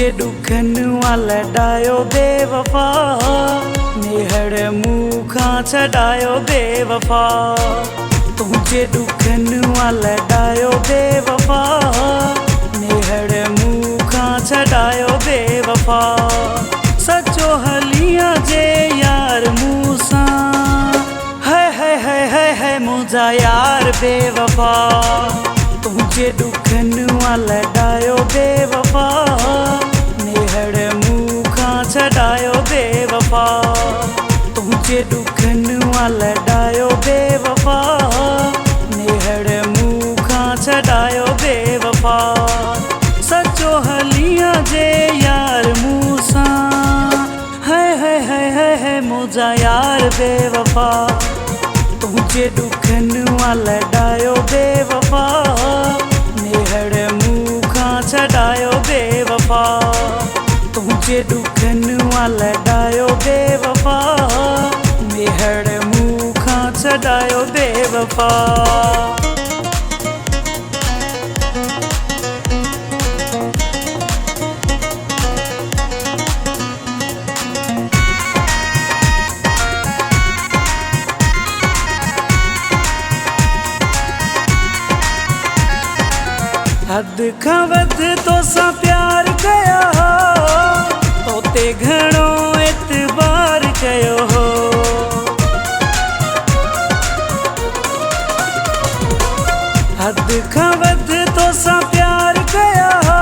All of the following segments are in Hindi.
तुझे दुखन वाला डायो बेवफा नेहड़ मुखा छड़ायो बेवफा तुझे दुखन वाला डायो बेवफा नेहड़ मुखा छड़ायो बेवफा सचो हलिया जे यार मूसा है मुझा यार बेवफा तुझे दुखन वाला डायो बेवफा नेहड़ मुखा छड़ायो बेवफा तुझे दुखन वाला डायो बेवफा नेहड़ मुखा छड़ायो बेवफा सचो हलिया जे यार मूसा है मुझा यार बेवफा तुझे दुखन वाला डायो बेवफा नेहड़ मुखा छड़ायो बेवफा तुझे दुखन वाला डायो बेवफा नेहड़ मुखा छड़ायो बेवफा हद खां वध तोसां प्यार कया हो तोते घणो एतबार कयो हो हद खां वध तोसां प्यार कया हो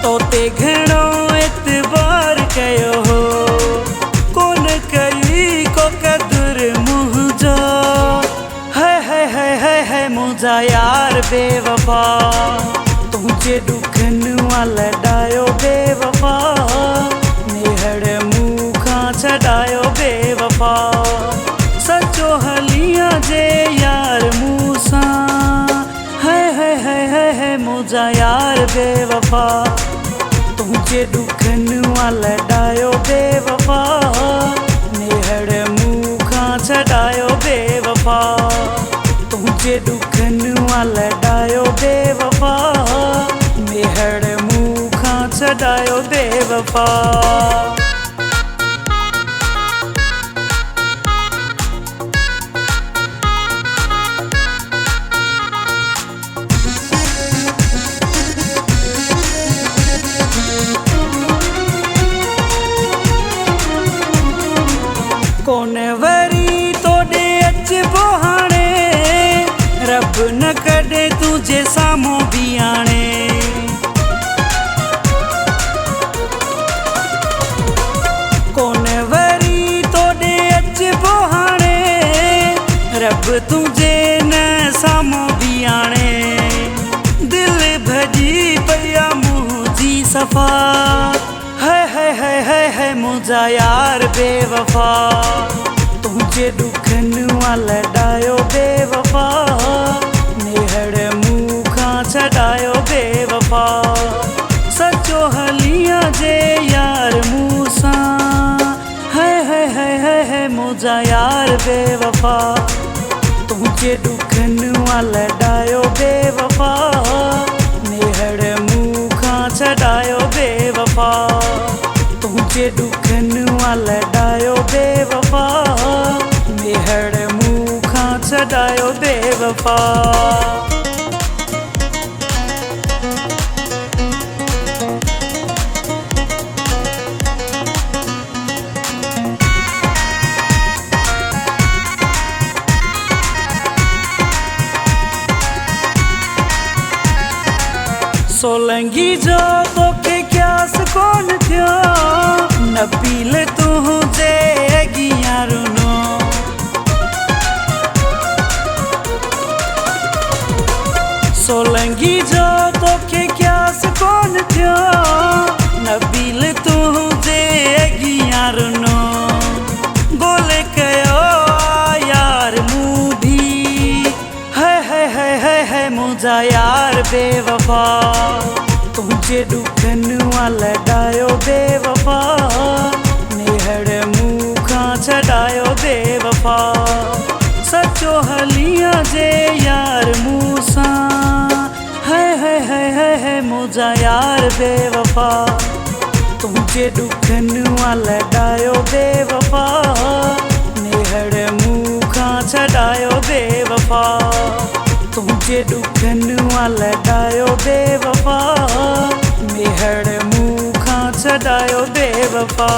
तोते घणो एतबार कयो हो कोन कई को कदर मुझो है मुझा यार बेवफा तुझे दुखन वाला डायो बेवफा नेहड़ मुखा छड़ायो बेवफा सचो हलिया जे यार मूसा है मुझा यार बेवफा तुझे दुखन वाला डायो बेवफा नेहड़ मुखा छड़ायो बेवफा तुझे दुखन वाला डायो बेवफा नेहड़ मुखा छड़ायो बेवफा कौन वरी तोड़े अच बोहाने रब न कदे तुझे सामो भी आने कौन वरी तोड़े अच बोहाने रब तुझे न सामो भी आने दिल भजी पया मुझी सफा है मुझा यार बेवफा तुझे दुखन वाला डायो बेवफा नेहड़ मुखा छड़ायो बेवफा सचो हलिया जे यार मूसा है मुझा यार बेवफा तुझे दुखन वाला डायो बेवफा नेहड़ मुखा छड़ायो बेवफा तुझे दुखन वाला डायो बेवफा नेहड़ मुखा छड़ायो बेवफा सोलंगी जो तोखे क्यास कोन थियो न पील तुझे गियारुनो सोलंगी जो तोखे क्यास कोन थियो न पील तुझे गियारुनो बोले कयो यार मुभी है मुझा यार बेवफा तुझे दुखन वाला डायो बेवफा नेहड़ मुखा छड़ायो बेवफा सचो हलिया जे यार मूसा है मुझा यार बेवफा तुझे दुखन वाला डायो बेवफा नेहड़ मुँह खां छड़ायो बेवफा तुझे दुखन वाला डायो बेवफा नेहड़ मुँह खां छड़ायो बेवफा।